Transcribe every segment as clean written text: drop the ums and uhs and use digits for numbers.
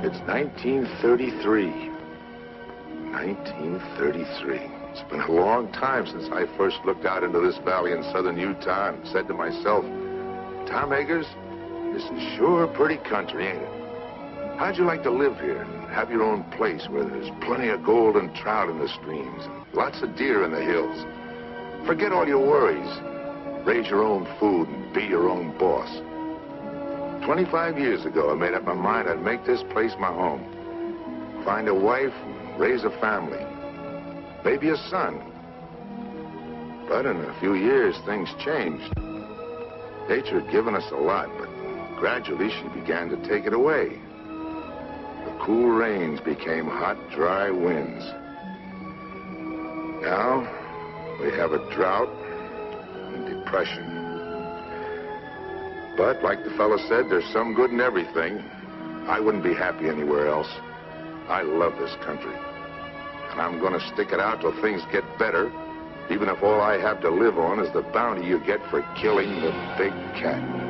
It's 1933. 1933. It's been a long time since I first looked out into this valley in southern Utah and said to myself, Tom Eggers, this is sure pretty country, ain't it? How'd you like to live here and have your own place where there's plenty of gold and trout in the streams and lots of deer in the hills? Forget all your worries. Raise your own food and be your own boss. 25 years ago, I made up my mind I'd make this place my home. Find a wife and raise a family. Maybe a son. But in a few years, things changed. Nature had given us a lot, but gradually she began to take it away. The cool rains became hot, dry winds. Now, we have a drought and depression. But, like the fellow said, there's some good in everything. I wouldn't be happy anywhere else. I love this country. And I'm going to stick it out till things get better, even if all I have to live on is the bounty you get for killing the big cat.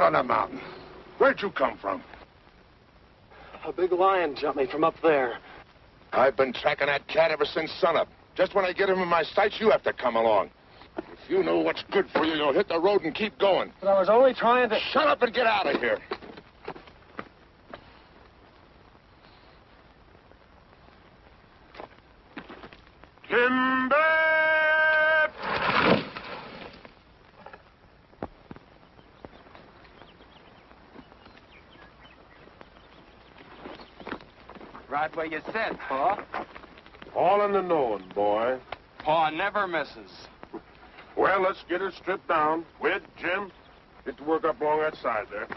on the mountain. Where'd you come from? A big lion jumped me from up there. I've been tracking that cat ever since sunup. Just when I get him in my sights, you have to come along. If you know what's good for you, you'll hit the road and keep going. But I was only trying to... Shut up and get out of here. Timber! Right where you said, Pa. All in the knowing, boy. Pa never misses. Well, let's get her stripped down. Wid, Jim, get to work up along that side there.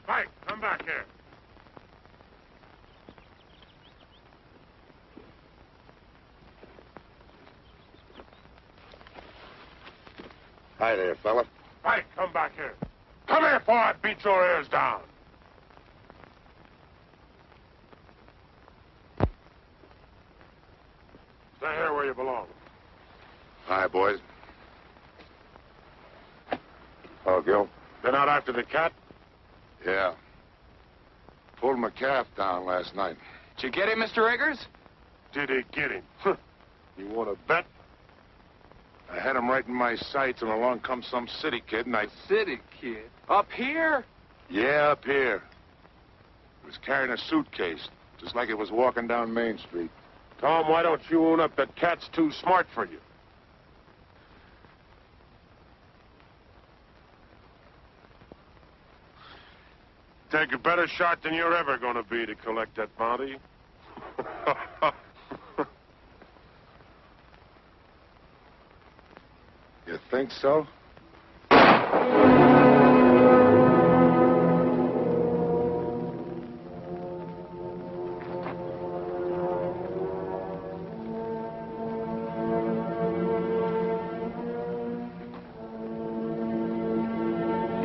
Spike, come back here. Hi there, fella. Spike, come back here. Come here before I beat your ears down. Stay here where you belong. Hi, boys. Oh, Gil? Been out after the cat? Yeah. Pulled my calf down last night. Did you get him, Mr. Eggers? Did he get him? You want to bet? I had him right in my sights, and along comes some city kid, and I... City kid? Up here? Yeah, up here. He was carrying a suitcase, just like it was walking down Main Street. Tom, why don't you own up that cat's too smart for you? Take a better shot than you're ever going to be to collect that bounty. You think so? You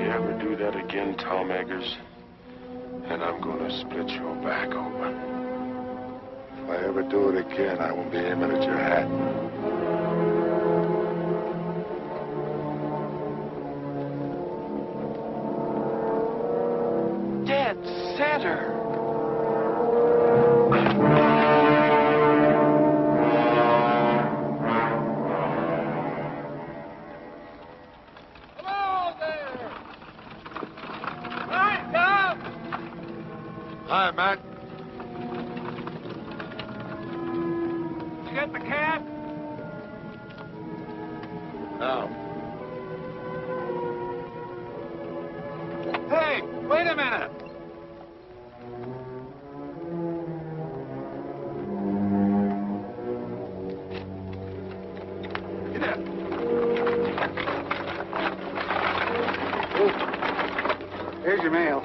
ever do that again, Tom Eggers, and I'm going to split your back open. If I ever do it again, I won't be aiming at your hat. Dead center. Hello there! Hi, Tom! Hi, Matt. Did you get the cat? No. Hey, wait a minute. Get up. Here's your mail.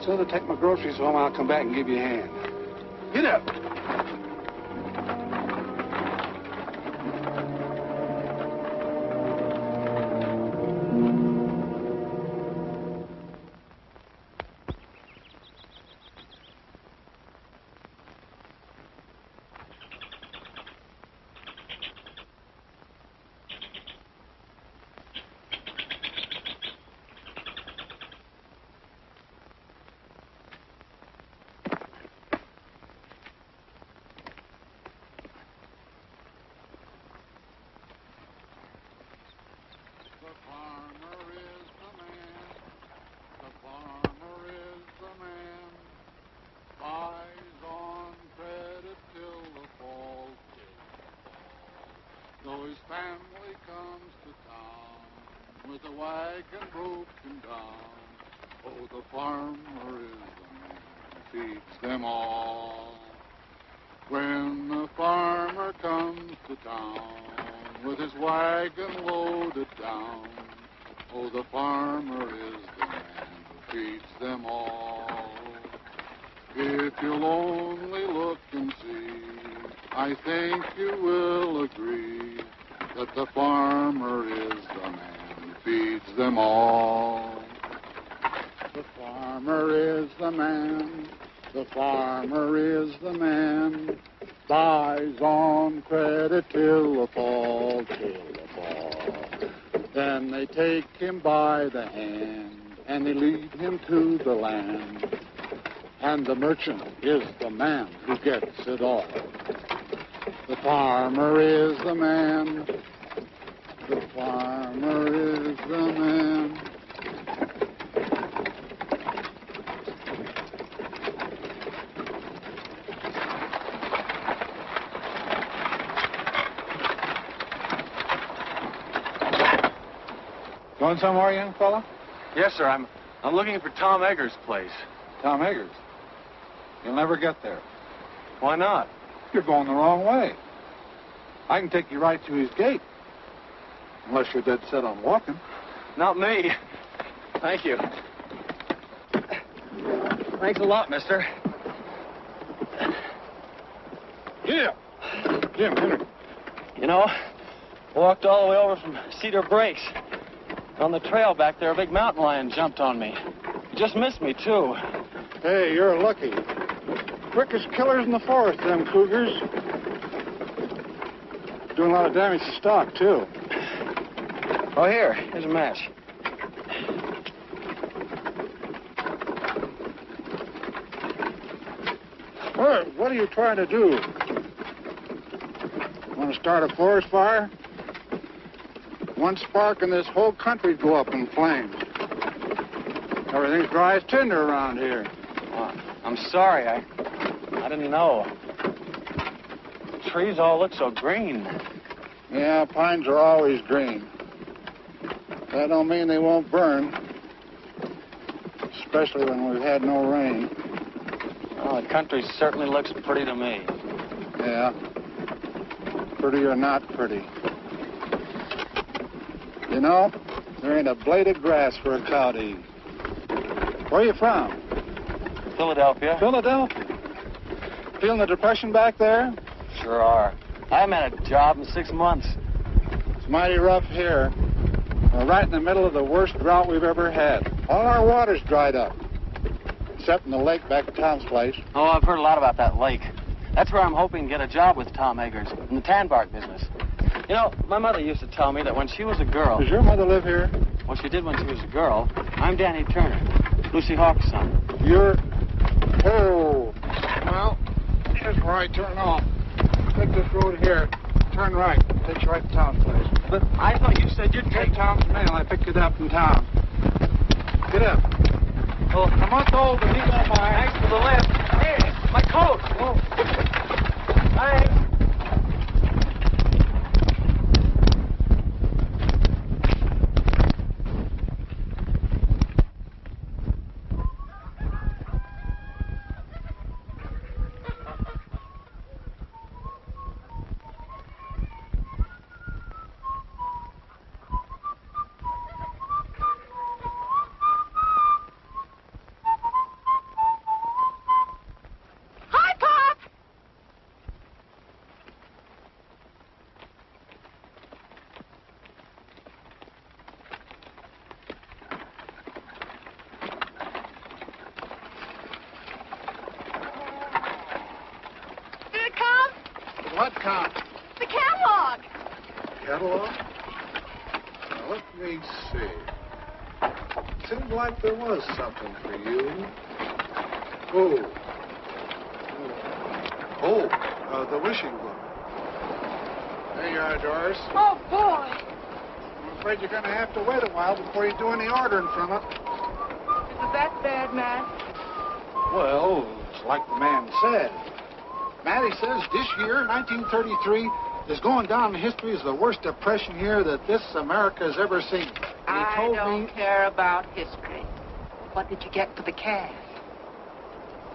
So to take my groceries home, I'll come back and give you a hand. Get up. His family comes to town with a wagon broken down. Oh, the farmer is the man who feeds them all. When the farmer comes to town with his wagon loaded down, oh, the farmer is the man who feeds them all. If you'll only look and see, I think you will agree that the farmer is the man who feeds them all. The farmer is the man, the farmer is the man buys on credit till the fall, till the fall. Then they take him by the hand, and they lead him to the land. And the merchant is the man who gets it all. The farmer is the man. The farmer is the man. Going somewhere, young fella? Yes, sir. I'm looking for Tom Eggers' place. Tom Eggers. You'll never get there. Why not? You're going the wrong way. I can take you right to his gate. Unless you're dead set on walking. Not me. Thank you. Thanks a lot, mister. Yeah. Jim, Henry. You know, walked all the way over from Cedar Breaks. On the trail back there, a big mountain lion jumped on me. He just missed me, too. Hey, you're lucky. Quickest killers in the forest, them cougars. Doing a lot of damage to stock, too. Oh, here's a match. What are you trying to do? Want to start a forest fire? One spark and this whole country'd go up in flames. Everything's dry as tinder around here. Oh, I'm sorry. I didn't know. The trees all look so green. Yeah, pines are always green. That don't mean they won't burn. Especially when we've had no rain. Oh, the country certainly looks pretty to me. Yeah. Pretty or not pretty. You know, there ain't a blade of grass for a cow to eat. Where are you from? Philadelphia. Philadelphia. Feeling the depression back there? Sure are. I haven't had a job in 6 months. It's mighty rough here. We're right in the middle of the worst drought we've ever had. All our water's dried up. Except in the lake back at Tom's place. Oh, I've heard a lot about that lake. That's where I'm hoping to get a job with Tom Eggers in the tan bark business. You know, my mother used to tell me that when she was a girl... Does your mother live here? Well, she did when she was a girl. I'm Danny Turner, Lucy Hawk's son. You're... Oh. Well, here's where I turn off. Take this road here. Turn right. Takes you right to Tom's place. But I thought you said you'd Take take... Tom's mail. I picked it up in town. Get up. Well, I'm not old, but he don't mind. thanks for the lift. Hey, my coat. Oh. Thanks. What count? The catalog. Catalog? Now, let me see. Seemed like there was something for you. The wishing book. There you are, Doris. Oh, boy. I'm afraid you're going to have to wait a while before you do any ordering from it. Is it that bad, Matt? Well, it's like the man said. Matty says this year, 1933, is going down in history as the worst depression year that this America has ever seen. And he I told don't me... care about history. What did you get for the calf?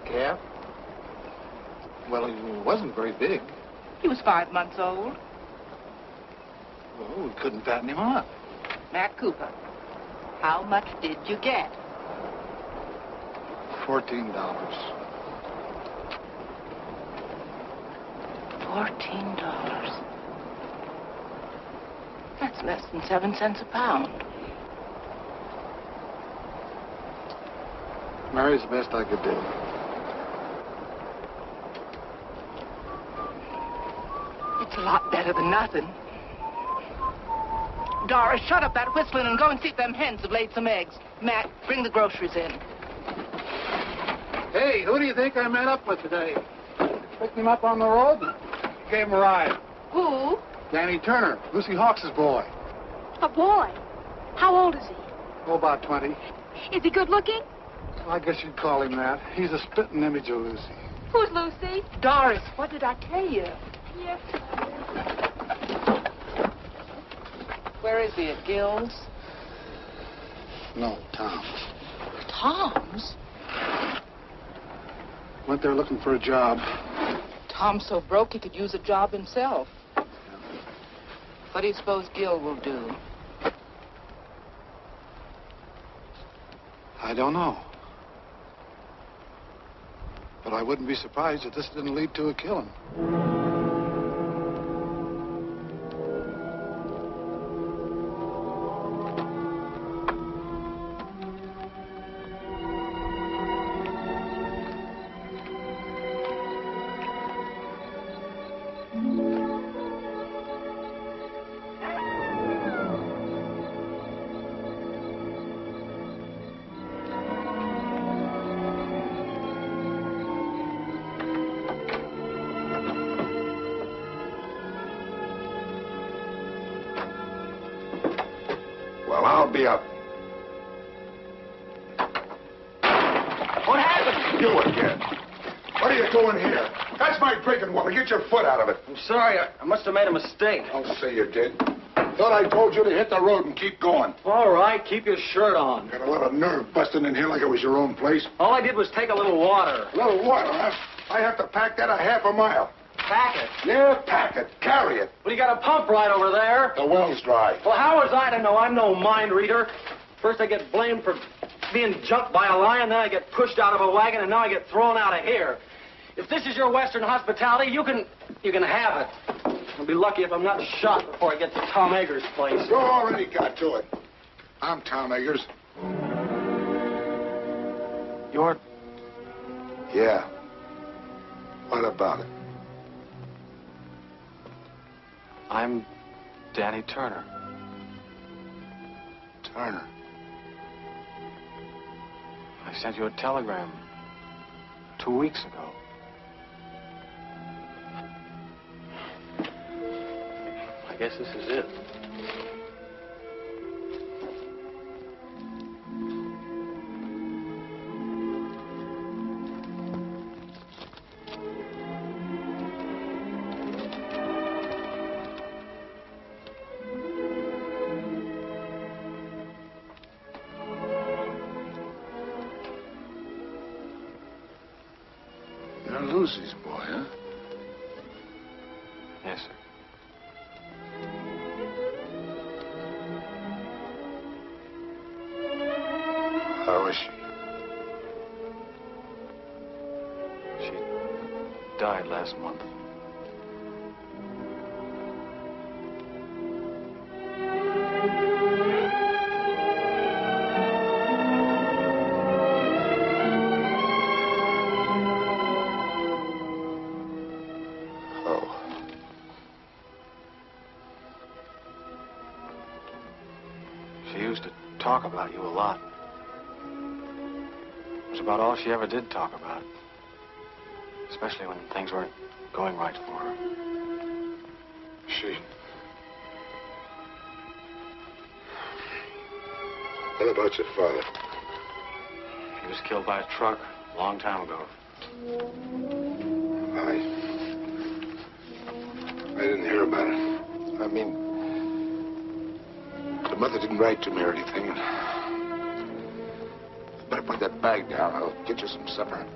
Calf? Well, he wasn't very big. He was 5 months old. Well, we couldn't fatten him up. Matt Cooper, how much did you get? $14. $14. That's less than 7 cents a pound. Mary's the best I could do. a lot better than nothing. Doris, shut up that whistling and go and see if them hens have laid some eggs. Matt, bring the groceries in. Hey, who do you think I met up with today? Picked him up on the road and gave him a ride. Who? Danny Turner, Lucy Hawks' boy. A boy. How old is he? Oh, about 20. Is he good looking? Well, I guess you'd call him that. He's a spitting image of Lucy. Who's Lucy? Doris, what did I tell you? Yes. Where is he, at Gill's? No, Tom's. Tom's? Went there looking for a job. Tom's so broke he could use a job himself. What do you suppose Gill will do? I don't know. But I wouldn't be surprised if this didn't lead to a killing. Well, I'll be up. What happened? You again. What are you doing here? That's my drinking water. Get your foot out of it. I'm sorry. I must have made a mistake. Don't say you did. Thought I told you to hit the road and keep going. All right, keep your shirt on. Got a lot of nerve busting in here like it was your own place. All I did was take a little water. A little water, huh? I have to pack that a half a mile. Pack it. Yeah, pack it. Carry it. Well, you got a pump right over there. The well's dry. Well, how was I to know? I'm no mind reader. First I get blamed for being jumped by a lion, then I get pushed out of a wagon, and now I get thrown out of here. If this is your Western hospitality, you can have it. I'll be lucky if I'm not shot before I get to Tom Eggers' place. You already got to it. I'm Tom Eggers. You're... Yeah. What about it? I'm Danny Turner. Turner. I sent you a telegram 2 weeks ago. I guess this is it. You're Lucy's boy, huh? Yes, sir. How is she? She died last month. Oh. She used to talk about you a lot. It was about all she ever did talk about. Especially when things weren't going right for her. She... What about your father? He was killed by a truck a long time ago. I didn't hear about it. I mean, the mother didn't write to me or anything. Better put that bag down. I'll get you some supper.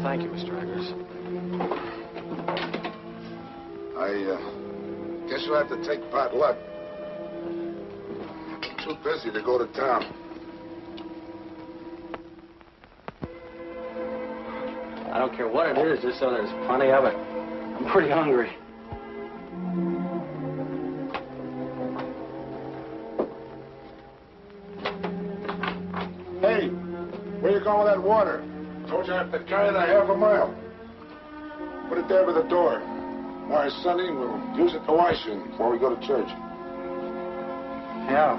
Thank you, Mr. Eggers. I guess you'll have to take pot luck. I'm too busy to go to town. I don't care what it is, just so there's plenty of it. I'm pretty hungry. Hey, where you going with that water? Told you I have to carry that half a mile. Put it there by the door. Tomorrow's Sunday, we'll use it to wash in before we go to church. Yeah.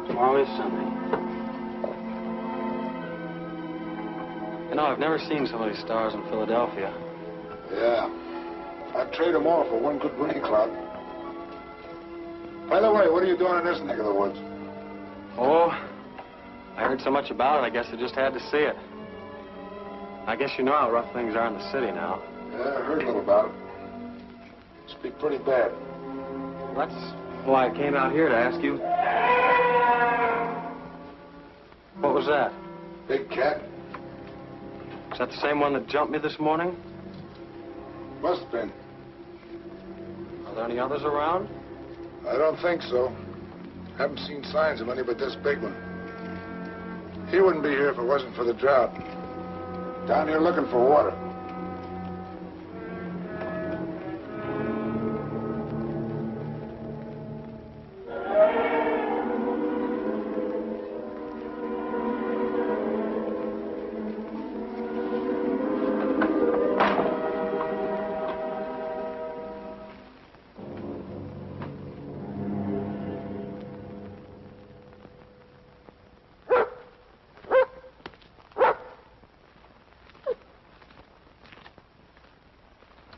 Tomorrow is Sunday. You know, I've never seen so many stars in Philadelphia. Yeah. I'd trade them all for one good rain cloud. By the way, what are you doing in this neck of the woods? Oh, I heard so much about it, I guess I just had to see it. I guess you know how rough things are in the city now. Yeah, I heard a little about it. Must be pretty bad. That's why I came out here to ask you. What was that? Big cat? Is that the same one that jumped me this morning? Must have been. Are there any others around? I don't think so. Haven't seen signs of any but this big one. He wouldn't be here if it wasn't for the drought. Down here looking for water.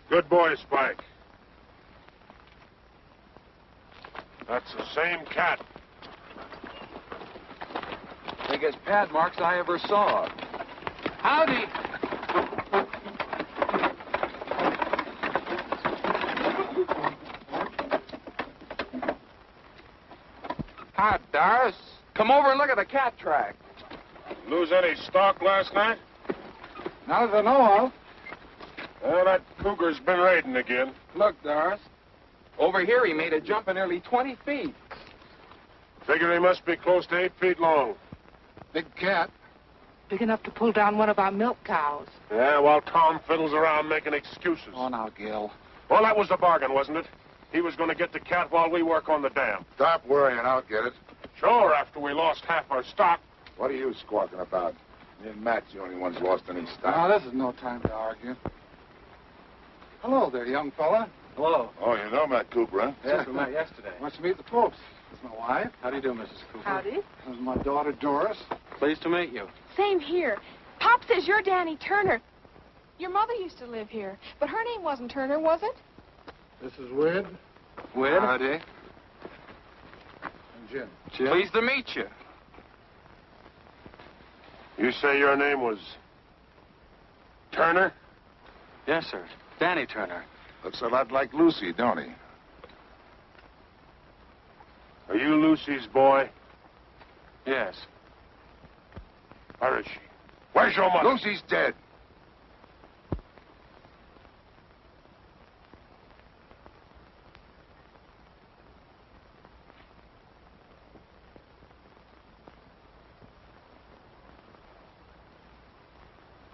Good boy, Spike. That's the same cat. Biggest pad marks I ever saw. Howdy. Hi, Doris. Come over and look at the cat track. Lose any stock last night? Not that I know of. Well, that cougar's been raiding again. Look, Doris. Over here, he made a jump of nearly 20 feet. Figure he must be close to 8 feet long. Big cat. Big enough to pull down one of our milk cows. Yeah, while Tom fiddles around making excuses. Oh, now, Gil. Well, that was the bargain, wasn't it? He was going to get the cat while we work on the dam. Stop worrying, I'll get it. Sure, after we lost half our stock. What are you squawking about? Me and Matt's the only ones lost any stock. Now, this is no time to argue. Hello there, young fella. Hello. Oh, you know Matt Cooper, huh? Since we met yesterday. Wants to meet the folks. This is my wife. How do you do, Mrs. Cooper? Howdy. This is my daughter, Doris. Pleased to meet you. Same here. Pop says you're Danny Turner. Your mother used to live here, but her name wasn't Turner, was it? This is Wid Wid? Howdy. and Jim. Jim? Pleased to meet you. You say your name was Turner? Yes, sir. Danny Turner. Looks a lot like Lucy, don't he? Are you Lucy's boy? Yes. Where is she? Where's your mother? Lucy's dead.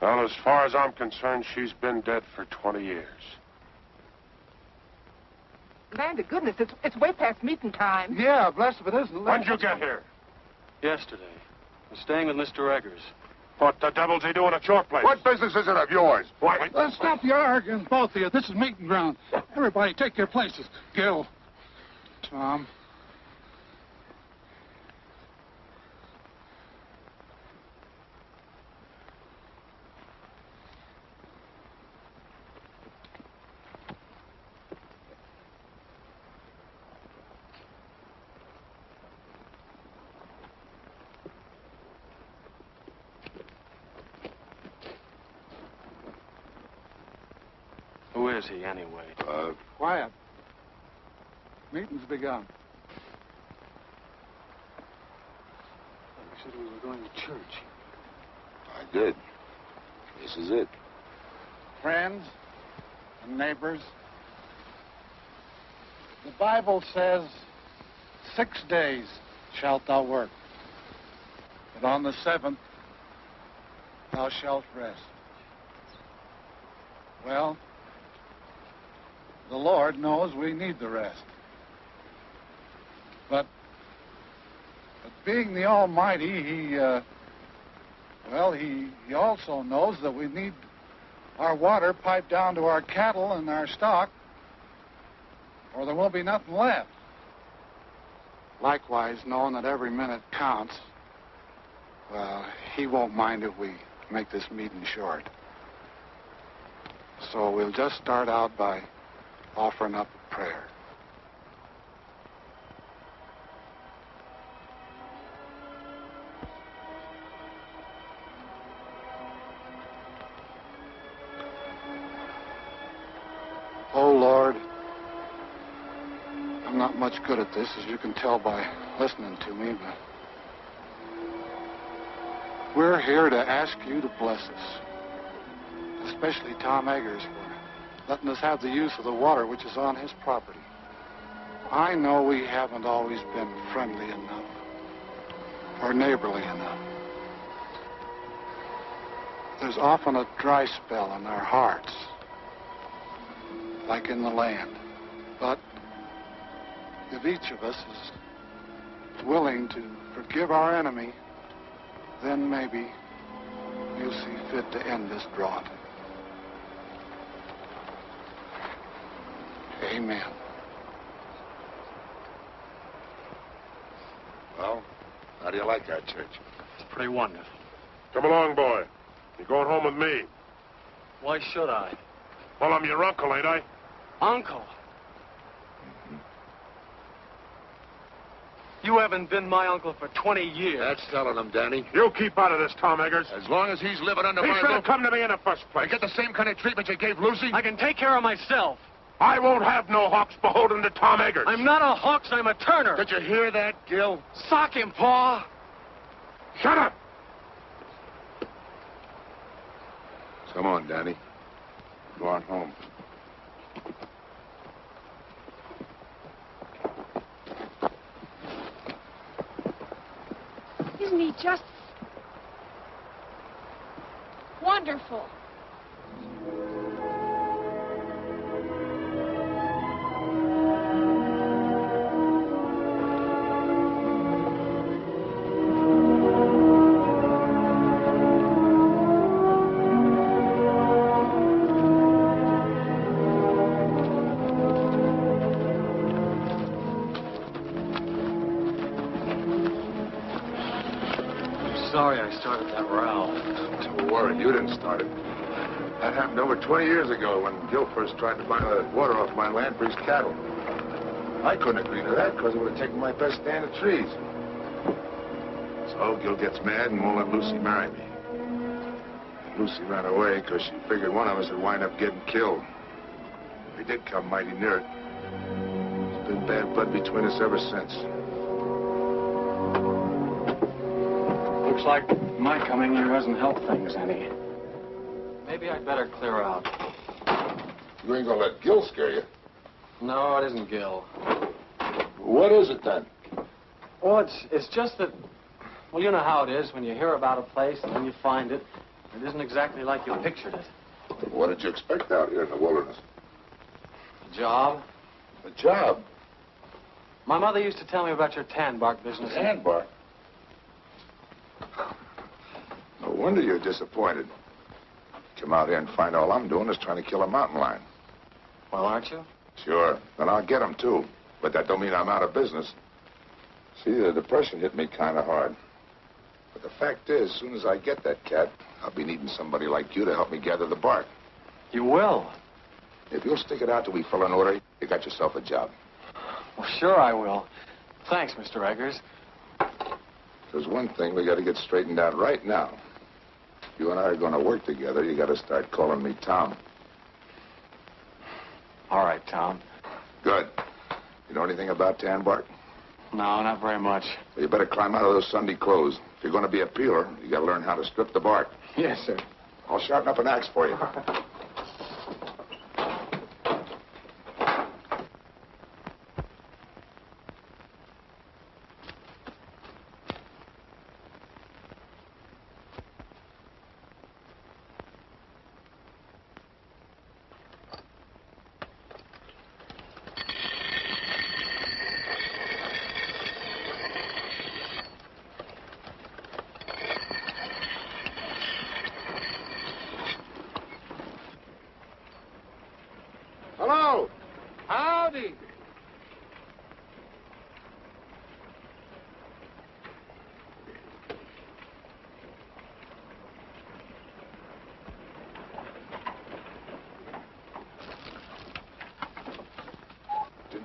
Well, as far as I'm concerned, she's been dead for 20 years. Land of goodness, it's way past meeting time. Yeah, blessed if it isn't. When'd you get here? Yesterday. I'm staying with Mr. Eggers. What the devil's he doing at your place? What business is it of yours? Why? Let's stop the arguing, both of you. This is meeting ground. Everybody take your places. Gil. Tom. Who is he, anyway? Quiet. Meeting's begun. You said we were going to church. I did. This is it. Friends and neighbors, the Bible says, 6 days shalt thou work, but on the 7th thou shalt rest. Well, the Lord knows we need the rest. But being the Almighty, He also knows that we need our water piped down to our cattle and our stock or there won't be nothing left. Likewise, knowing that every minute counts, well, he won't mind if we make this meeting short. So we'll just start out by offering up a prayer. Oh, Lord, I'm not much good at this, as you can tell by listening to me, but we're here to ask you to bless us, especially Tom Eggers for letting us have the use of the water which is on his property. I know we haven't always been friendly enough or neighborly enough. There's often a dry spell in our hearts, like in the land. But if each of us is willing to forgive our enemy, then maybe you'll see fit to end this drought. Amen. Well, how do you like our church? It's pretty wonderful. Come along, boy. You're going home with me. Why should I? Well, I'm your uncle, ain't I? Uncle? You haven't been my uncle for 20 years. That's telling them, Danny. You keep out of this, Tom Eggers. As long as he's living under He my should have roof, come to me in the first place. I get the same kind of treatment you gave Lucy. I can take care of myself. I won't have no hawks beholden to Tom Eggers. I'm not a Hawks, I'm a Turner. Did you hear that, Gil? Sock him, Pa. Shut up! Come on, Danny. Go on home. Isn't he just wonderful? Sorry I started that row. Don't worry, you didn't start it. That happened over 20 years ago when Gil first tried to buy the water off my land for his cattle. I couldn't agree to that because it would have taken my best stand of trees. So Gil gets mad and won't let Lucy marry me. And Lucy ran away because she figured one of us would wind up getting killed. We did come mighty near it. There's been bad blood between us ever since. Looks like my coming here hasn't helped things any. Maybe I'd better clear out. You ain't gonna let Gil scare you. No, it isn't Gil. What is it then? Well, it's just that, well, you know how it is when you hear about a place and then you find it. It isn't exactly like you pictured it. What did you expect out here in the wilderness? A job? A job? My mother used to tell me about your tan bark business. Tan bark? No wonder you're disappointed. Come out here and find all I'm doing is trying to kill a mountain lion. Well, aren't you? Sure. Then I'll get him, too. But that don't mean I'm out of business. See, the depression hit me kind of hard. But the fact is, as soon as I get that cat, I'll be needing somebody like you to help me gather the bark. You will? If you'll stick it out till we fill an order, you got yourself a job. Well, sure I will. Thanks, Mr. Eggers. There's one thing we got to get straightened out right now. If you and I are going to work together, you got to start calling me Tom. All right, Tom. Good. You know anything about tan bark? No, not very much. Well, you better climb out of those Sunday clothes. If you're going to be a peeler, you got to learn how to strip the bark. Yes, sir. I'll sharpen up an axe for you.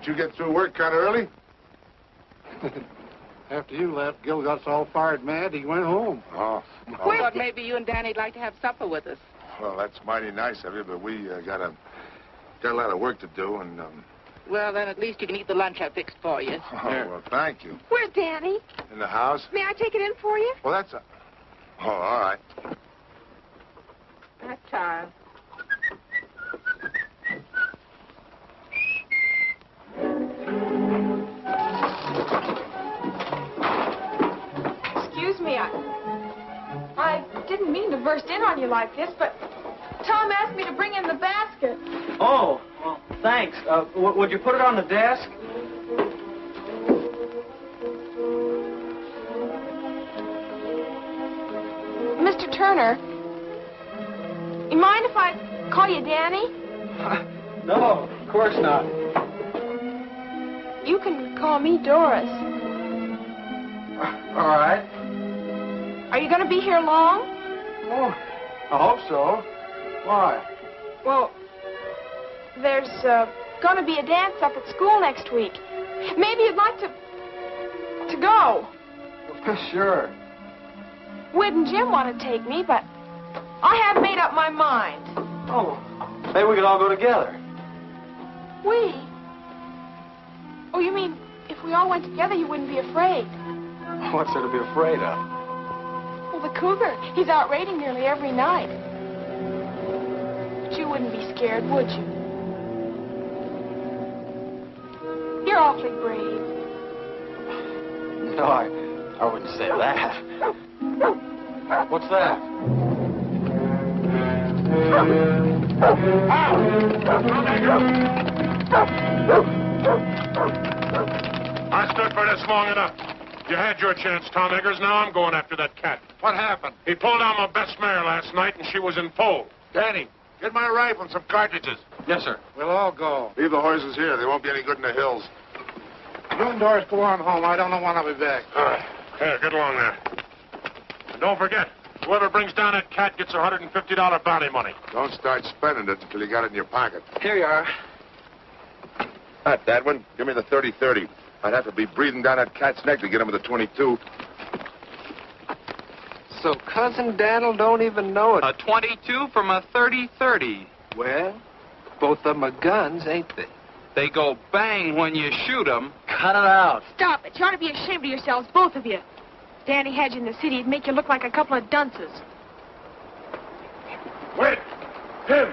Did you get through work kind of early? After you left, Gil got all fired mad. He went home. Oh. I thought maybe you and Danny'd like to have supper with us. Well, that's mighty nice of you, but we got a lot of work to do, and Well, then at least you can eat the lunch I fixed for you. Oh, well, thank you. Where's Danny? In the house? May I take it in for you? Well, that's a... Oh, all right. That child. Excuse me, I didn't mean to burst in on you like this, but Tom asked me to bring in the basket. Oh, well, thanks. Would you put it on the desk? Mr. Turner, you mind if I call you Danny? No, of course not. You can call me Doris. All right. Are you going to be here long? Oh, I hope so. Why? Well, there's going to be a dance up at school next week. Maybe you'd like to go. Sure. Wid and Jim want to take me, but I haven't made up my mind. Oh, maybe we could all go together. We? Oh, you mean if we all went together, you wouldn't be afraid? What's there to be afraid of? Well, the Cougar, he's out raiding nearly every night. But you wouldn't be scared, would you? You're awfully brave. No, I wouldn't say that. What's that? I stood for this long enough. You had your chance, Tom Eggers. Now I'm going after that cat. What happened? He pulled down my best mare last night, and she was in foal. Danny, get my rifle and some cartridges. Yes, sir. We'll all go. Leave the horses here. They won't be any good in the hills. You and Doris go on home. I don't know when I'll be back. All right. Here, get along there. And don't forget, whoever brings down that cat gets $150 bounty money. Don't start spending it until you got it in your pocket. Here you are. Not that one. Give me the 30-30. I'd have to be breathing down that cat's neck to get him with the 22. So Cousin Dan'l don't even know it. A 22 from a 30-30. Well, both of them are guns, ain't they? They go bang when you shoot them. Cut it out. Stop it. You ought to be ashamed of yourselves, both of you. Danny had you in the city. It'd make you look like a couple of dunces. Wait! Him!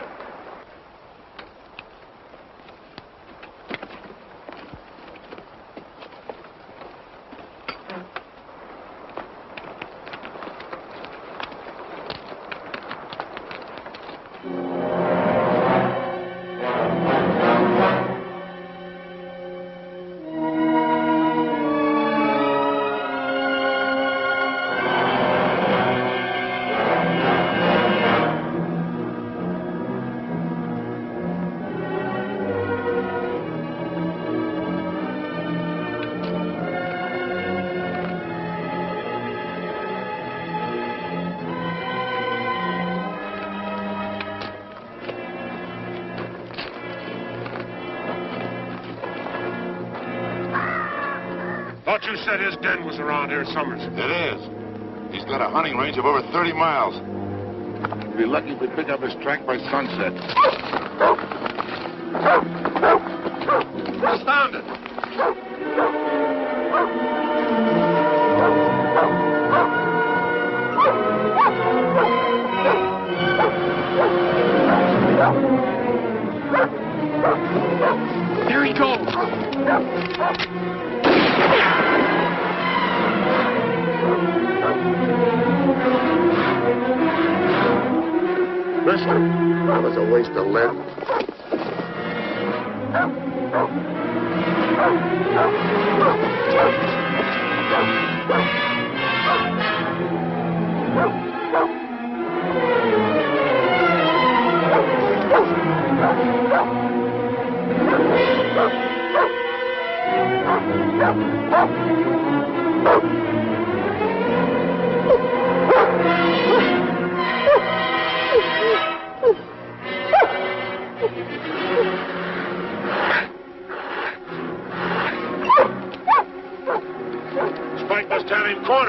Thought you said his den was around here summers. It is. He's got a hunting range of over 30 miles. You'd be lucky if we pick up his track by sunset. Astounded! Here he goes. Listen, that was a waste of lead.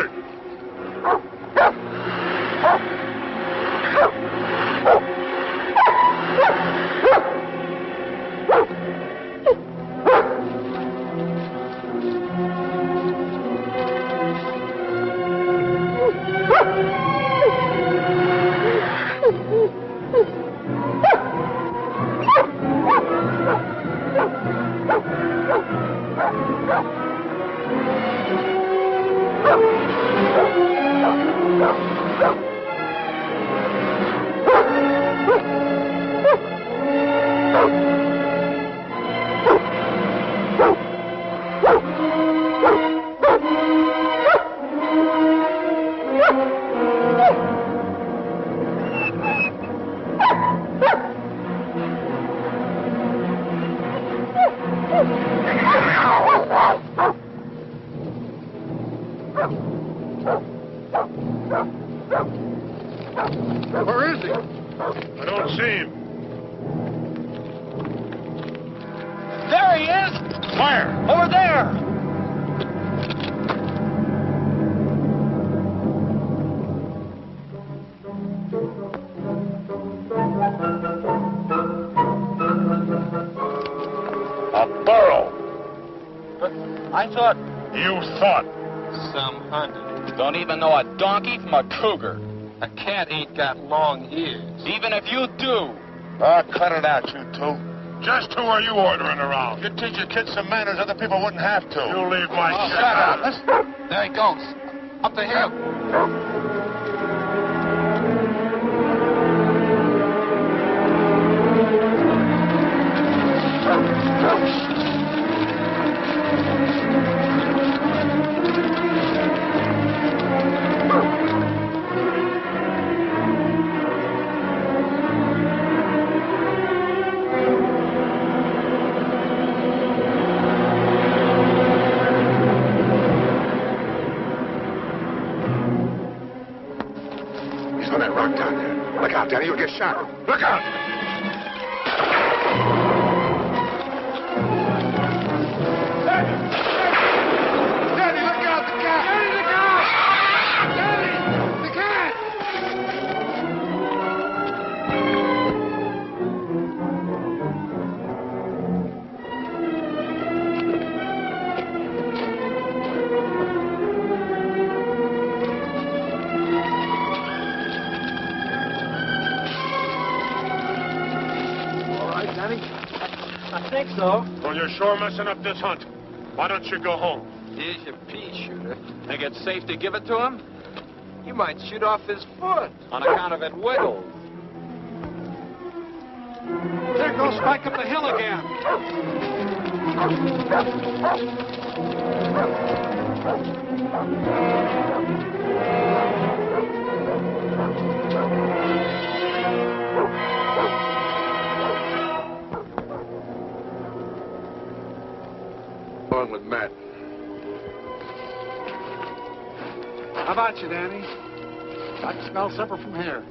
ordered. Where is he? I don't see him. There he is! Where? Over there! A burro. But I thought... You thought. Some hunted. Don't even know a donkey from a cougar. A cat ain't got long ears. Even if you do. Ah, cut it out, you two. Just who are you ordering around? You teach your kids some manners other people wouldn't have to. You leave my shit out. There he goes. Up the hill. He's on that rock down there. Look out, Danny, you'll get shot. Look out! Danny, look out, the cat! Danny, look out! Danny, the cat! I think so. Well, you're sure messing up this hunt. Why don't you go home? Here's your pea shooter. Think it's safe to give it to him? You might shoot off his foot. On account of it wiggles. There goes Spike up the hill again. On with Matt. How about you, Danny? I can smell supper from here.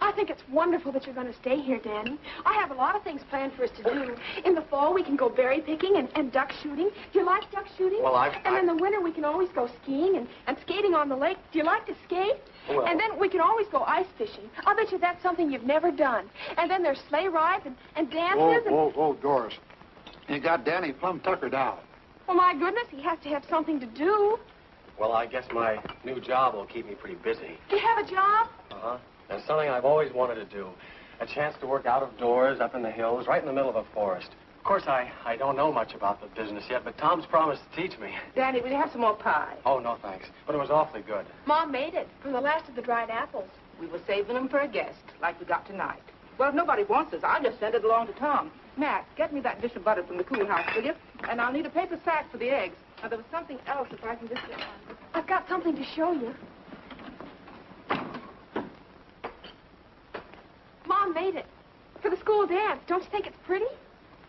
I think it's wonderful that you're going to stay here, Danny. I have a lot of things planned for us to do. In the fall, we can go berry picking and duck shooting. Do you like duck shooting? Well, And in the winter, we can always go skiing and skating on the lake. Do you like to skate? Well. And then we can always go ice fishing. I'll bet you that's something you've never done. And then there's sleigh rides and dances. Whoa, Doris. You got Danny plumb tuckered out. Well, my goodness, he has to have something to do. Well, I guess my new job will keep me pretty busy. Do you have a job? Uh-huh. And something I've always wanted to do. A chance to work out of doors, up in the hills, right in the middle of a forest. Of course, I don't know much about the business yet, but Tom's promised to teach me. Danny, will you have some more pie? Oh, no, thanks. But it was awfully good. Mom made it from the last of the dried apples. We were saving them for a guest, like we got tonight. Well, if nobody wants this, I'll just send it along to Tom. Matt, get me that dish of butter from the cool house, will you? And I'll need a paper sack for the eggs. Now, there was something else if I can just get one. I've got something to show you. Mom made it for the school dance. Don't you think it's pretty?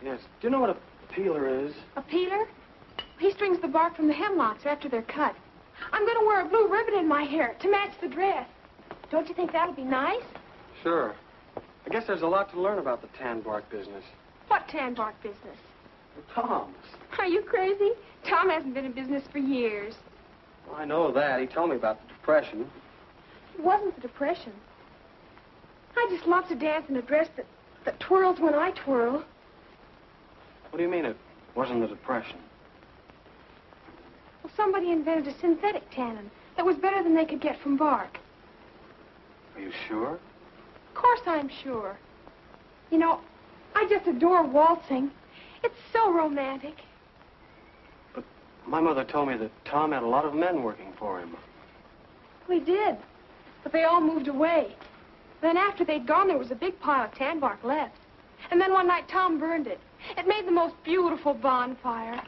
Yes. Do you know what a peeler is? A peeler? He strings the bark from the hemlocks after they're cut. I'm going to wear a blue ribbon in my hair to match the dress. Don't you think that'll be nice? Sure. I guess there's a lot to learn about the tan bark business. What tan bark business? Tom's. Are you crazy? Tom hasn't been in business for years. Well, I know that. He told me about the Depression. It wasn't the Depression. I just love to dance in a dress that twirls when I twirl. What do you mean it wasn't the Depression? Well, somebody invented a synthetic tannin that was better than they could get from bark. Are you sure? Of course I'm sure. You know, I just adore waltzing. It's so romantic. But my mother told me that Tom had a lot of men working for him. We did, but they all moved away. Then after they'd gone, there was a big pile of tan bark left. And then one night, Tom burned it. It made the most beautiful bonfire.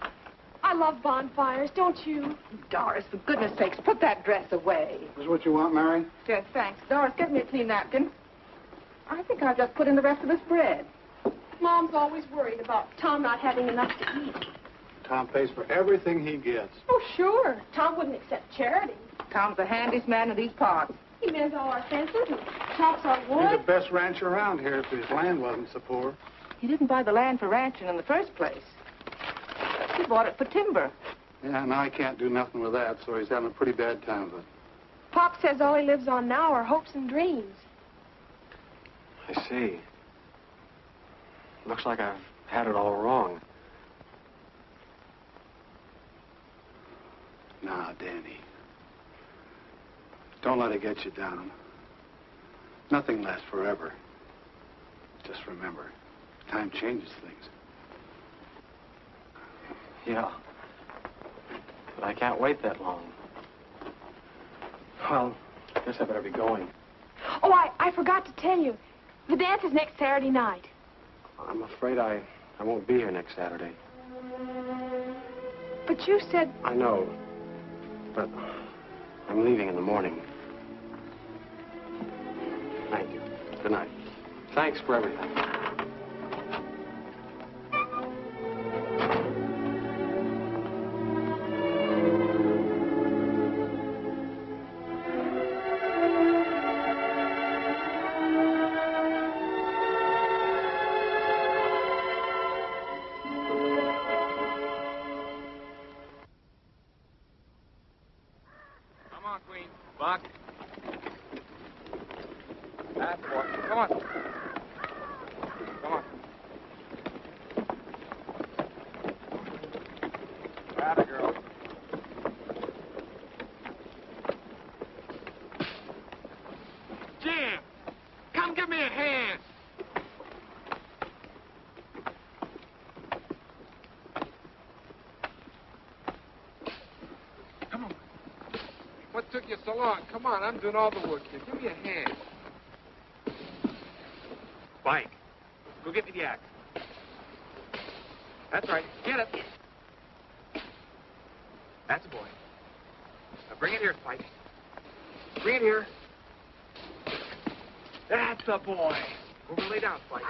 I love bonfires, don't you? Doris, for goodness sakes, put that dress away. Is what you want, Mary? Yes, thanks. Doris, get me a clean napkin. I think I'll just put in the rest of this bread. Mom's always worried about Tom not having enough to eat. Tom pays for everything he gets. Oh, sure. Tom wouldn't accept charity. Tom's the handiest man in these parts. He mends all our fences and chops our wood. He's the best rancher around here if his land wasn't so poor. He didn't buy the land for ranching in the first place. He bought it for timber. Yeah, now he can't do nothing with that, so he's having a pretty bad time with it. Pop says all he lives on now are hopes and dreams. I see. Looks like I've had it all wrong. Now, Danny, don't let it get you down. Nothing lasts forever. Just remember, time changes things. Yeah. But I can't wait that long. Well, I guess I better be going. Oh, I forgot to tell you. The dance is next Saturday night. I'm afraid I won't be here next Saturday. But you said... I know. But I'm leaving in the morning. Thank you. Good night. Thanks for everything. Come on, Queen. Buck. That boy. Come on. Come on. Atta girl. Jim, come give me a hand. Come on. What took you so long? Come on, I'm doing all the work here. Give me a hand. Spike, go get me the axe. That's right. Get it. That's a boy. Now bring it here, Spike. Bring it here. That's a boy. Over and lay down, Spike.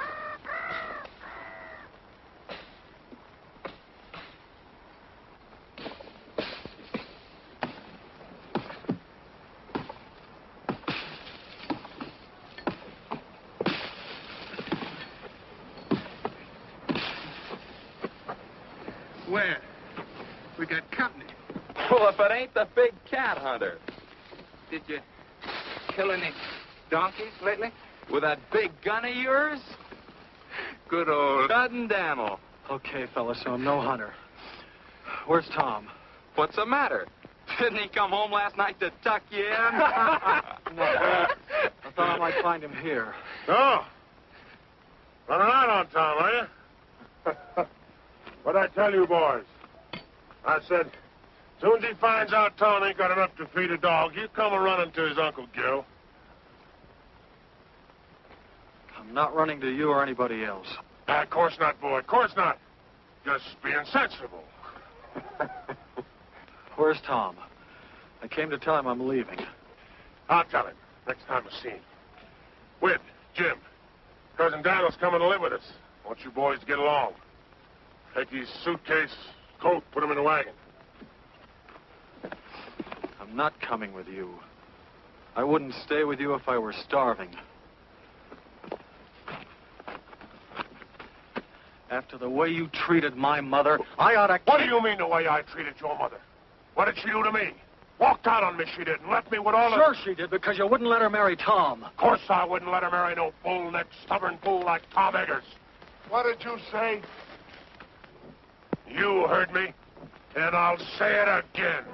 Where? We got company. Well, if it ain't the big cat hunter. Did you kill any donkeys lately? With that big gun of yours? Good old Dud Daniel. Okay, fellas, so I'm no hunter. Where's Tom? What's the matter? Didn't he come home last night to tuck you in? No. I thought I might find him here. No. Running out on Tom, are you? What'd I tell you, boys? I said, soon as he finds out Tom ain't got enough to feed a dog, he'll come a-running to his Uncle Gil. I'm not running to you or anybody else. Of course not, boy. Of course not. Just being sensible. Where's Tom? I came to tell him I'm leaving. I'll tell him next time I see him. Whit, Jim, Cousin Daniel's coming to live with us. I want you boys to get along. Take his suitcase, coat, put him in the wagon. I'm not coming with you. I wouldn't stay with you if I were starving. After the way you treated my mother, I ought to... What do you mean the way I treated your mother? What did she do to me? Walked out on me, she did, and left me with all the... Sure she did, because you wouldn't let her marry Tom. Of course I wouldn't let her marry no bull-necked, stubborn fool like Tom Eggers. What did you say? You heard me, and I'll say it again.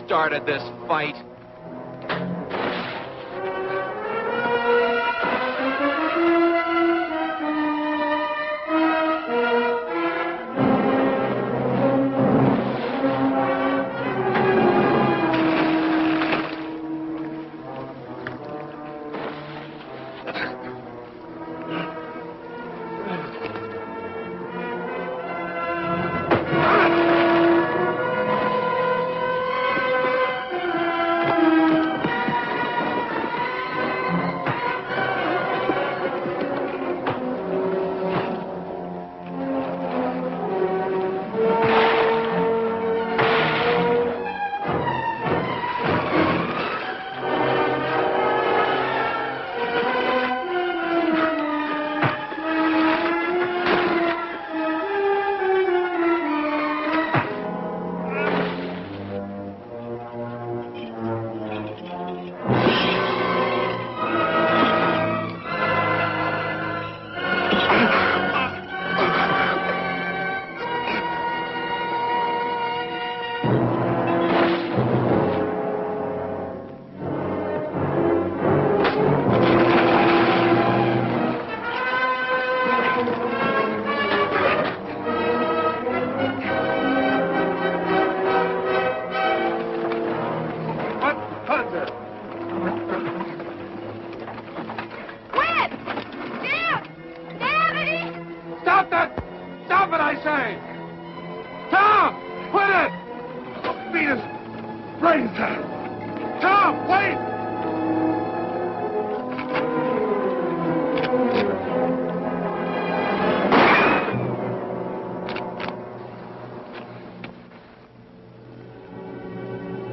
Started this fight.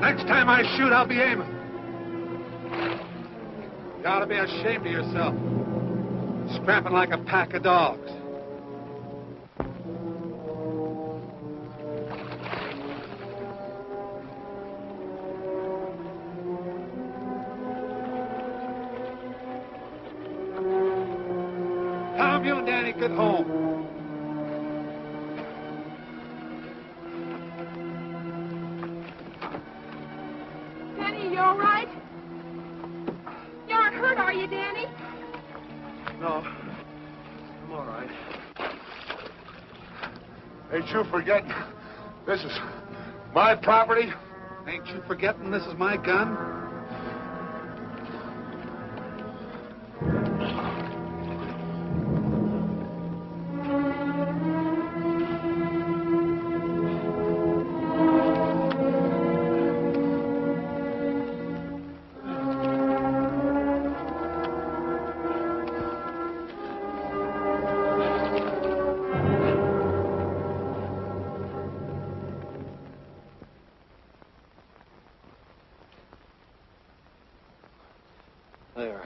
Next time I shoot, I'll be aiming. You ought to be ashamed of yourself. Scrapping like a pack of dogs. Tom, you and Danny get home. You all right? You aren't hurt, are you, Danny? No. I'm all right. Ain't you forgetting? This is my property? Ain't you forgetting this is my gun? There.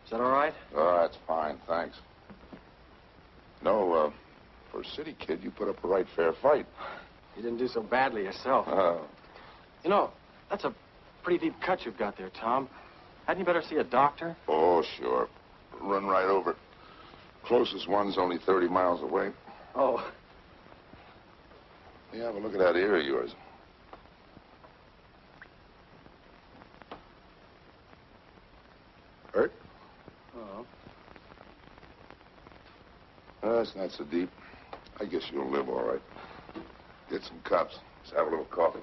Is that all right? Oh, that's fine, thanks. No, for a city kid, you put up a right fair fight. You didn't do so badly yourself. Oh. You know, that's a pretty deep cut you've got there, Tom. Hadn't you better see a doctor? Oh, sure. Run right over it. Closest one's only 30 miles away. Oh. Yeah, have a look at that ear of yours. Hurt? Oh. That's not so deep. I guess you'll live all right. Get some cups. Let's have a little coffee.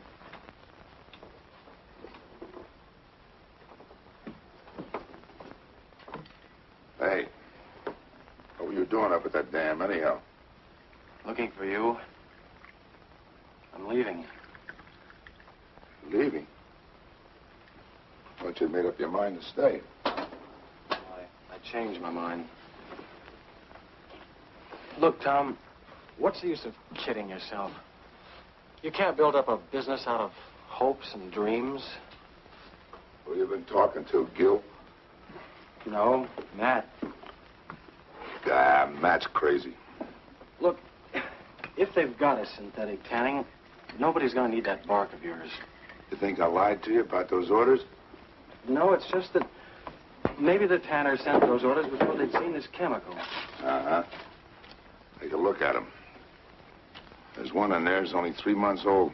Hey, what were you doing up at that dam anyhow? Looking for you. leaving. Leaving? I thought you'd made up your mind to stay. I changed my mind. Look, Tom, what's the use of kidding yourself? You can't build up a business out of hopes and dreams. Who you been talking to, Gil? No, Matt. Ah, Matt's crazy. Look, if they've got a synthetic tanning, nobody's going to need that bark of yours. You think I lied to you about those orders? No, it's just that maybe the tanner sent those orders before they'd seen this chemical. Uh-huh. Take a look at them. There's one in there that's only 3 months old.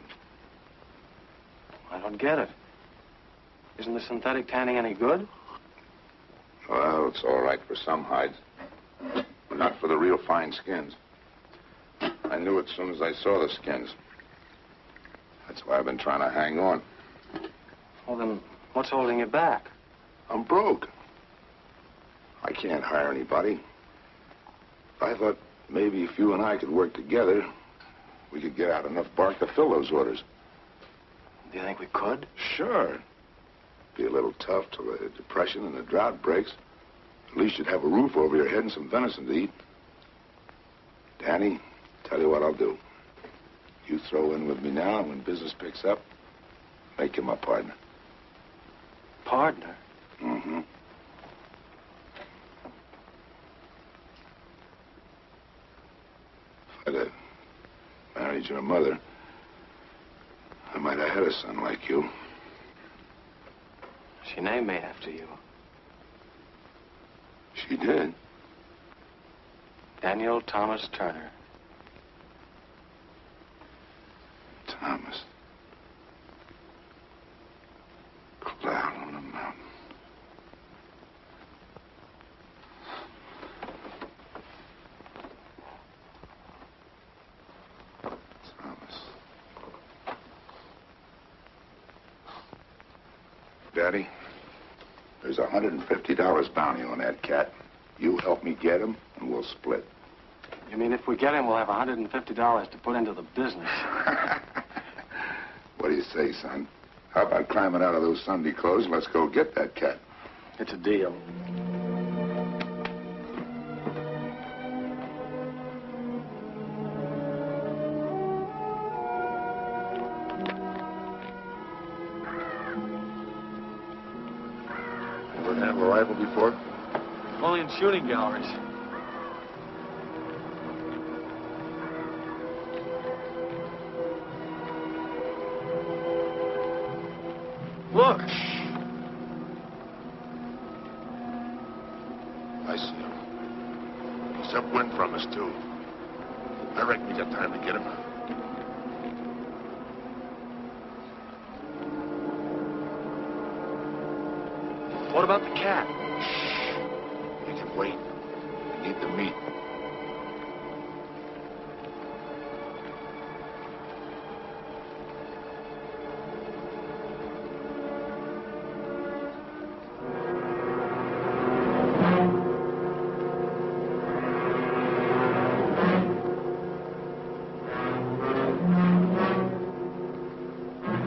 I don't get it. Isn't the synthetic tanning any good? Well, it's all right for some hides, but not for the real fine skins. I knew it as soon as I saw the skins. That's why I've been trying to hang on. Well, then, what's holding you back? I'm broke. I can't hire anybody. I thought maybe if you and I could work together, we could get out enough bark to fill those orders. Do you think we could? Sure. Be a little tough till the depression and the drought breaks. At least you'd have a roof over your head and some venison to eat. Danny, tell you what I'll do. You throw in with me now, and when business picks up, make you my partner. Partner? Mm-hmm. If I'd have married your mother, I might have had a son like you. She named me after you. She did. Daniel Thomas Turner. Thomas. Cloud on the mountain. Thomas. Daddy, there's $150 bounty on that cat. You help me get him, and we'll split. You mean if we get him, we'll have $150 to put into the business? What do you say, son? How about climbing out of those Sunday clothes and let's go get that cat? It's a deal. Ever have a rifle before? Only in shooting galleries. Look! I see him. He's upwind from us, too. I reckon we got time to get him. What about the cat? He can wait. We need the meat.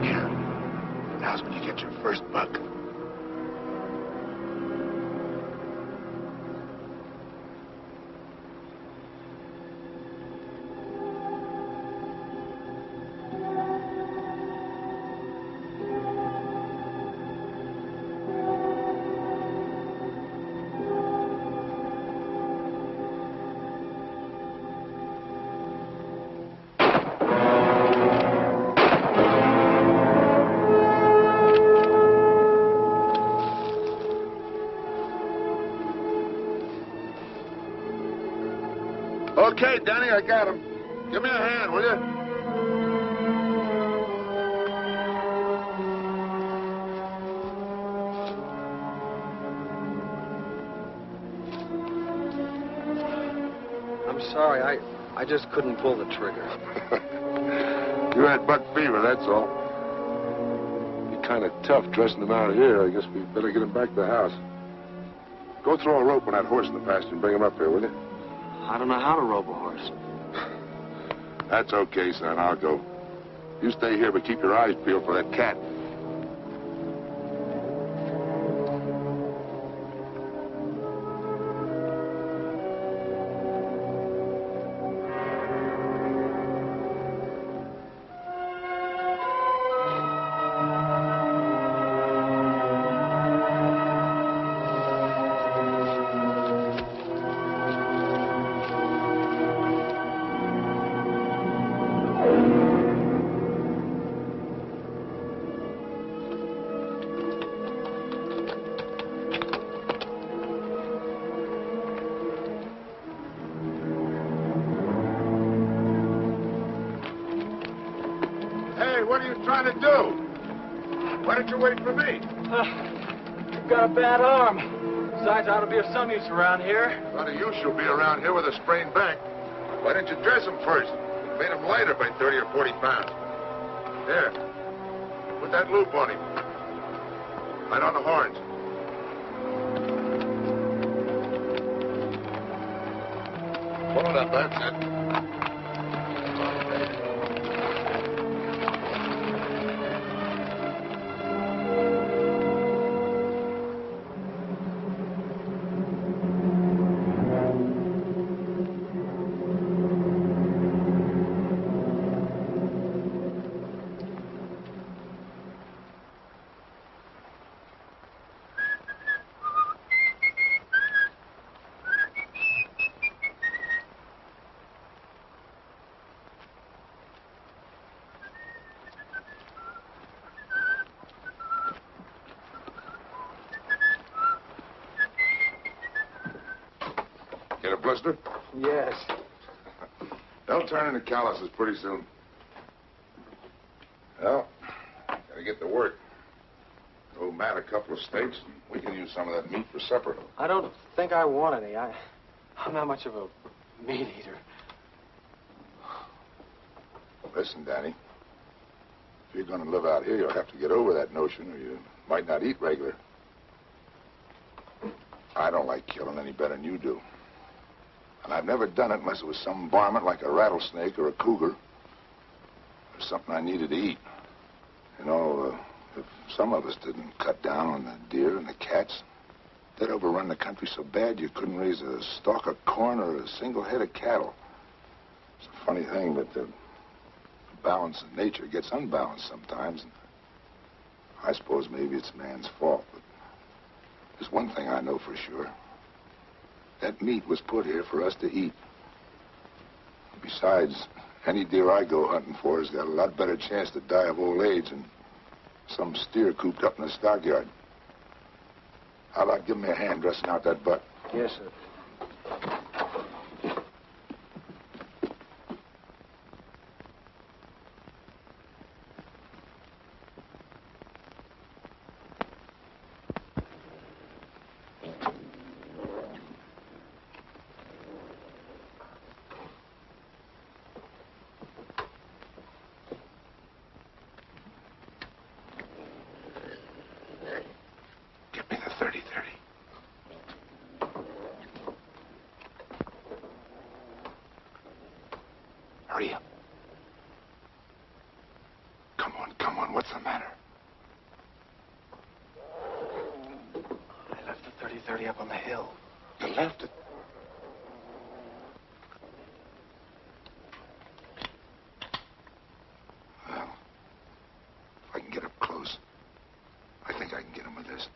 Yeah. Now's when you get your first buck. Okay, Danny, I got him. Give me a hand, will you? I'm sorry, I just couldn't pull the trigger. You had buck fever, that's all. You're kind of tough dressing him out of here. I guess we better get him back to the house. Go throw a rope on that horse in the pasture and bring him up here, will you? I don't know how to rope a horse. That's okay, son. I'll go. You stay here, but keep your eyes peeled for that cat. What are you trying to do? Why don't you wait for me? You've got a bad arm. Besides, I ought to be of some use around here. A lot of use you'll be around here with a sprained back. Why didn't you dress him first? Made him lighter by 30 or 40 pounds. Here. Put that loop on him. Right on the horns. Pull it up, that's it. Get a blister? Yes. They'll turn into calluses pretty soon. Well, gotta get to work. Owe Matt a couple of steaks, and we can use some of that meat for supper. I don't think I want any. I'm not much of a meat eater. Listen, Danny. If you're gonna live out here, you'll have to get over that notion, or you might not eat regular. I don't like killing any better than you do. And I've never done it unless it was some varmint like a rattlesnake or a cougar. Or something I needed to eat. You know, if some of us didn't cut down on the deer and the cats, they'd overrun the country so bad you couldn't raise a stalk of corn or a single head of cattle. It's a funny thing, but the balance of nature gets unbalanced sometimes. And I suppose maybe it's man's fault, but there's one thing I know for sure. That meat was put here for us to eat. Besides, any deer I go hunting for has got a lot better chance to die of old age than some steer cooped up in the stockyard. How about giving me a hand dressing out that butt? Yes, sir. Hurry up. Come on, what's the matter? I left the 30-30 up on the hill. You left it? Well, if I can get up close, I think I can get him with this.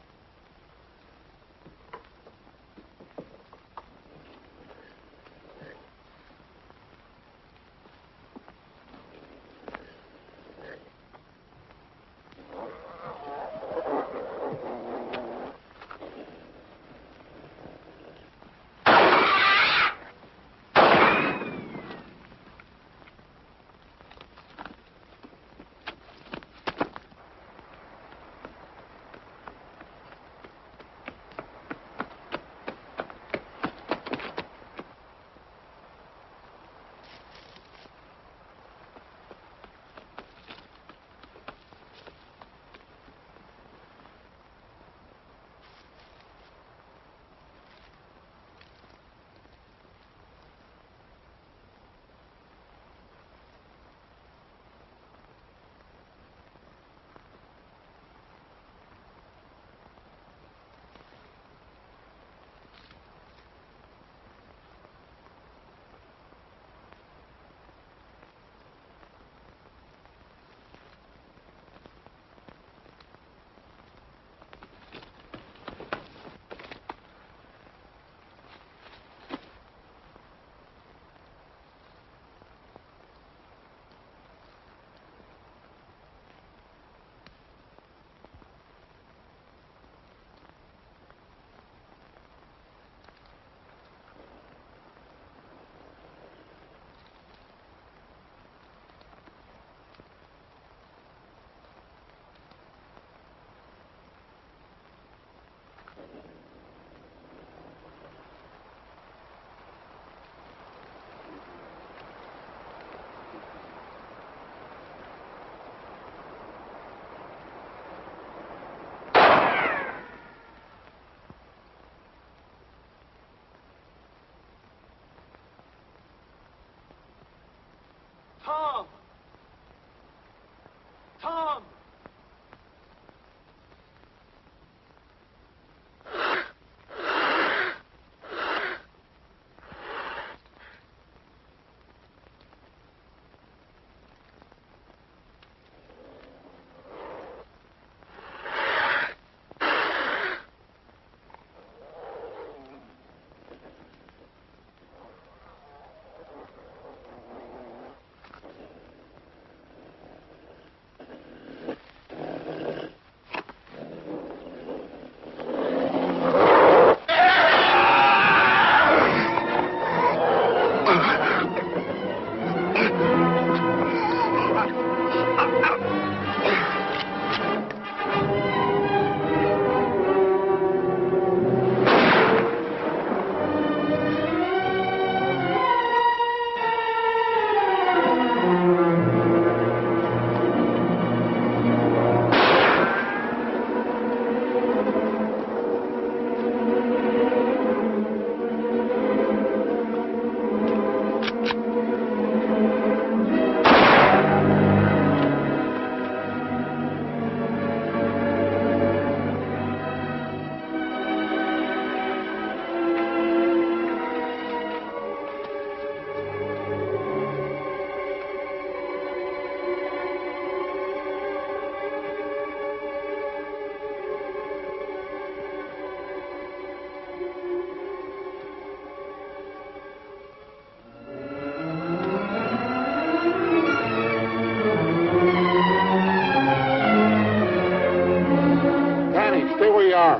are.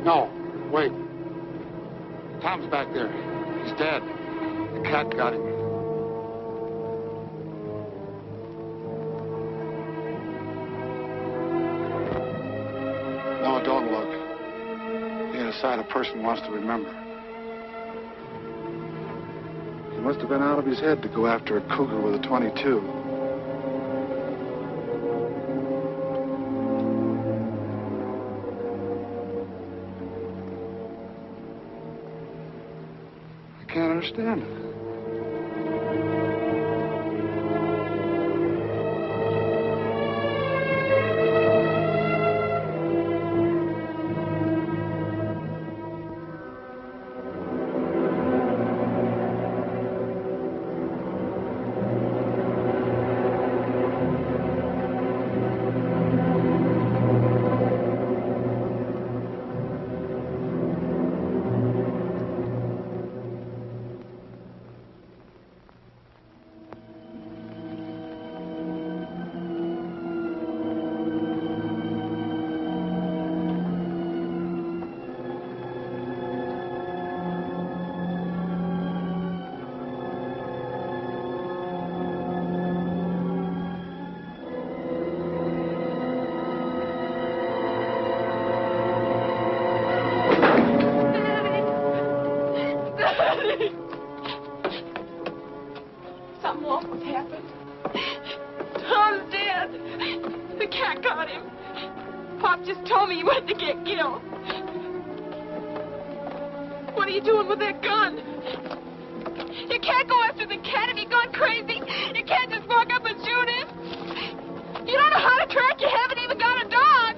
No, wait. Tom's back there. He's dead. The cat got him. No, don't look. He ain't a sight a person wants to remember. He must have been out of his head to go after a cougar with a .22. I can't understand it. Something awful's happened. Tom's dead. The cat got him. Pop just told me he went to get killed. What are you doing with that gun? You can't go after the cat. Have you gone crazy? You can't just walk up and shoot him. You don't know how to track. You haven't even got a dog.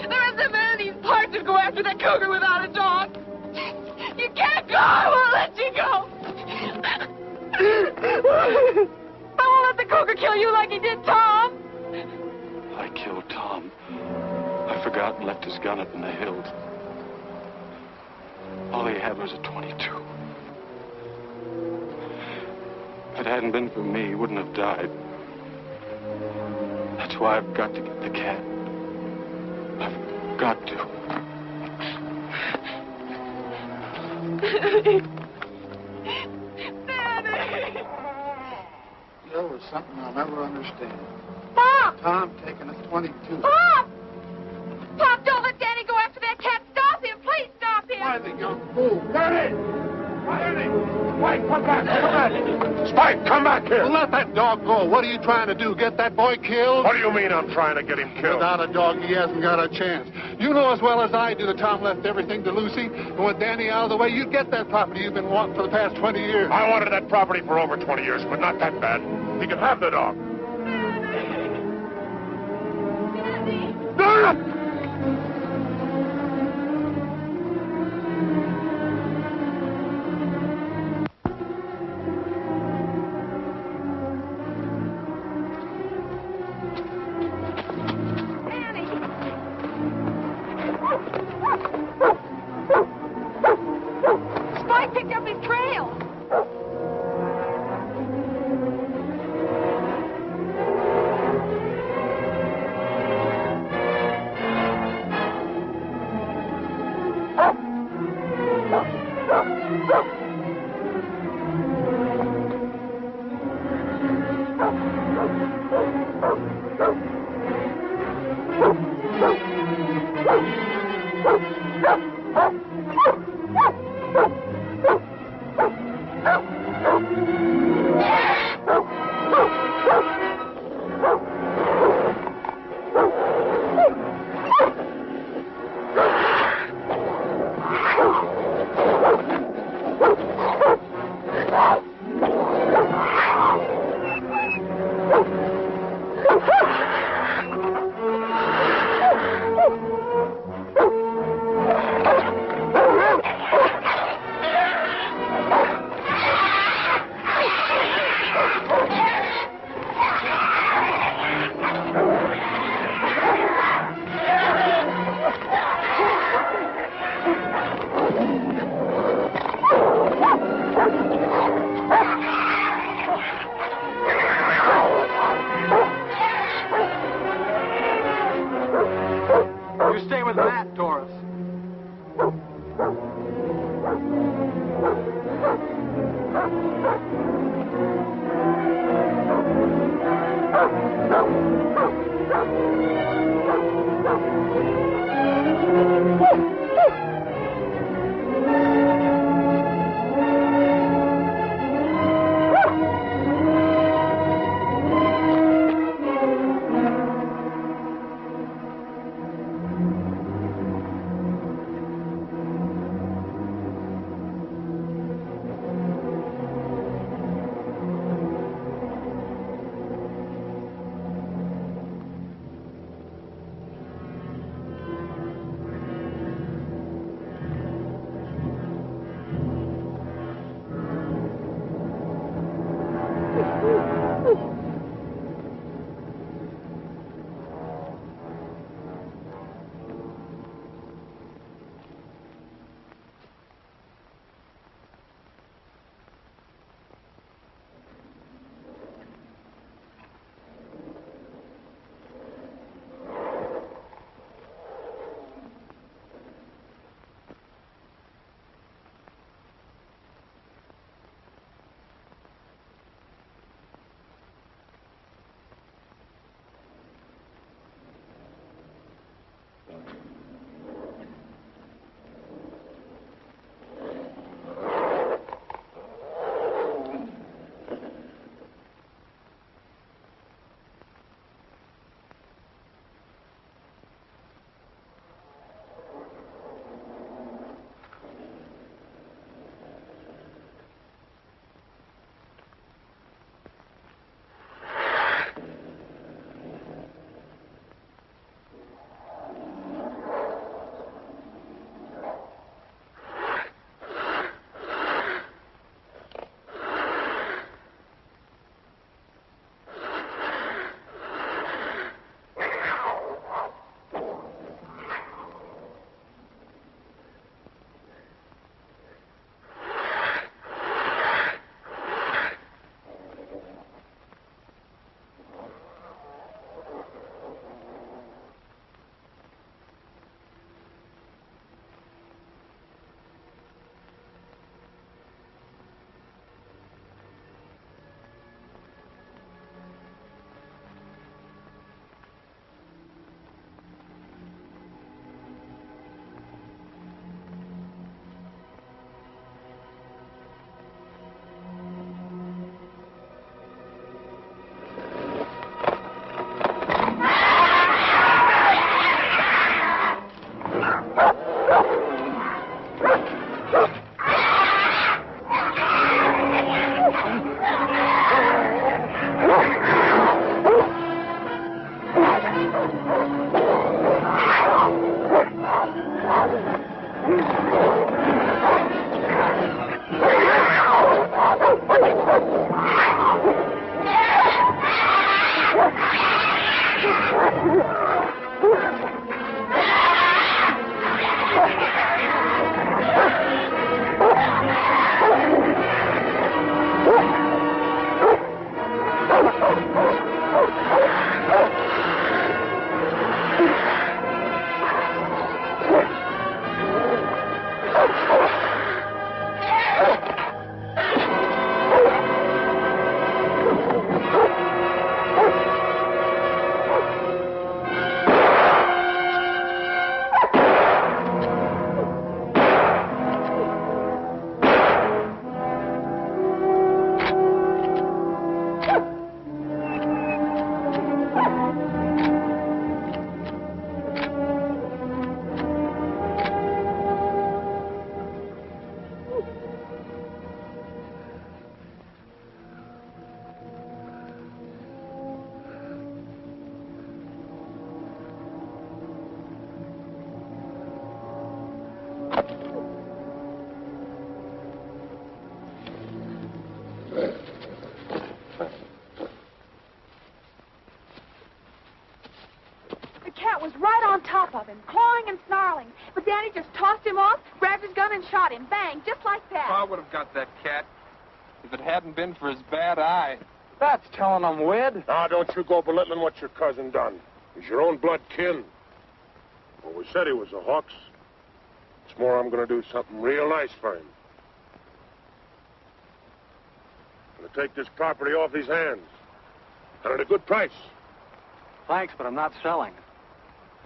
There isn't a man in these parts who'd go after that cougar without a dog. You can't go. I won't let you go. I won't let the cougar kill you like he did Tom. I killed Tom. I forgot and left his gun up in the hills. All he had was a .22. If it hadn't been for me, he wouldn't have died. That's why I've got to get the cat. I've got to. Daddy! There was something I'll never understand. Pop! Tom taking a .22. Pop! Pop, don't let Daddy go after that cat. Stop him. Please stop him. Why, the young fool? Danny! Danny! Spike, come back! Come back! Spike, come back here! Well, let that dog go. What are you trying to do? Get that boy killed? What do you mean I'm trying to get him killed? Without a dog, he hasn't got a chance. You know as well as I do that Tom left everything to Lucy. And with Danny out of the way, you'd get that property you've been wanting for the past 20 years. I wanted that property for over 20 years, but not that bad. He can have the dog. Daddy! Spike picked up his trail. You stay with Matt, Tor. Was right on top of him, clawing and snarling. But Danny just tossed him off, grabbed his gun, and shot him. Bang, just like that. I would have got that cat if it hadn't been for his bad eye. That's telling him, Wed. Now, don't you go belittling what your cousin done. He's your own blood kin. Well, we said he was a Hawks. It's more, I'm going to do something real nice for him. I'm going to take this property off his hands. And at a good price. Thanks, but I'm not selling.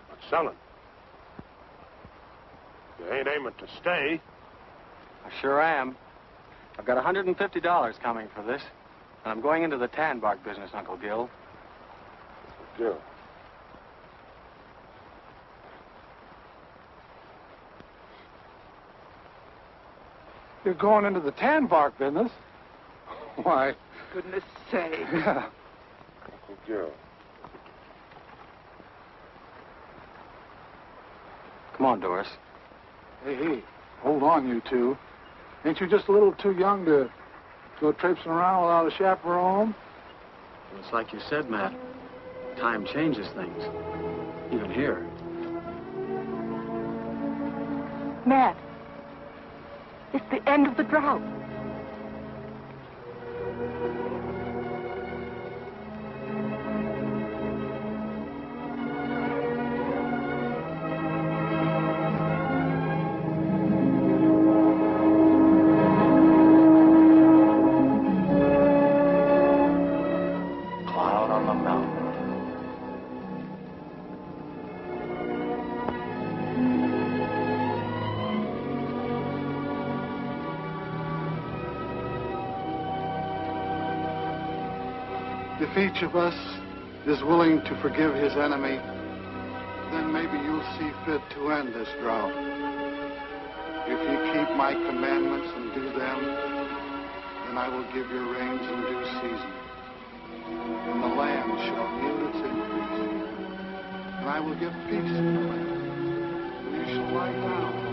Not selling. You ain't aiming to stay. I sure am. I've got $150 coming for this, and I'm going into the tan bark business, Uncle Gil. Gil. You're going into the tan bark business? Why? Goodness sake. Yeah. Uncle Gil. Come on, Doris. Hey, hold on, you two. Ain't you just a little too young to go traipsing around without a chaperone? Well, it's like you said, Matt. Time changes things. Even here. Matt, it's the end of the drought. Cloud on the mountain. If each of us is willing to forgive his enemy, then maybe you'll see fit to end this drought. If you keep my commandments and do them, then I will give you rains in due season, and the land shall yield its increase, and I will give peace to the land, and you shall lie down